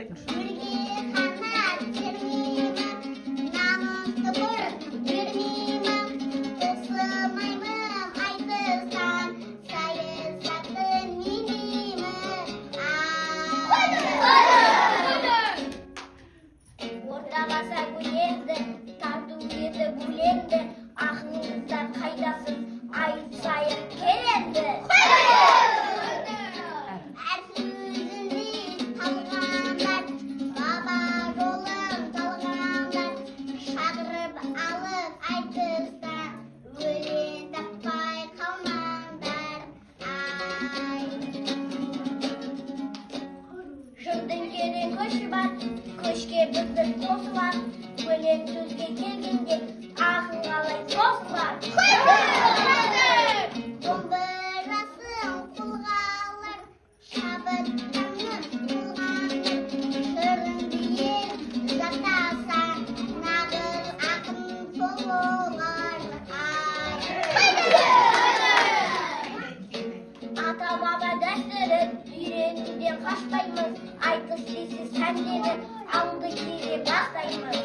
айтыңызшы. Гүлге қанат бермеймін, намысты бұрын бермеймін, тосылмаймын айтыстан, саясатын менеймін. Ортағаса көлемді, тарту еді бөленді, ақыңыздар қайдасыз, айтсайық келенді. Әр сөзінде талғандар, баба жолын талғандар, шақырып алып айтыстан, өлең таппай қалмаңдар. Жырдың керек көші бар, көшке біздің қосылар, өлең сөзге келгенде ақыл қалай қосылар. Домбырасын қолға алар, шабыттанып толғаныр, жырыңды ел жатасаң, нағыз ақын сол болар. Ата-баба дәстүрін үйренуден қашпаймыз, айтыс дейсіз сәндені алды келе бастаймыз.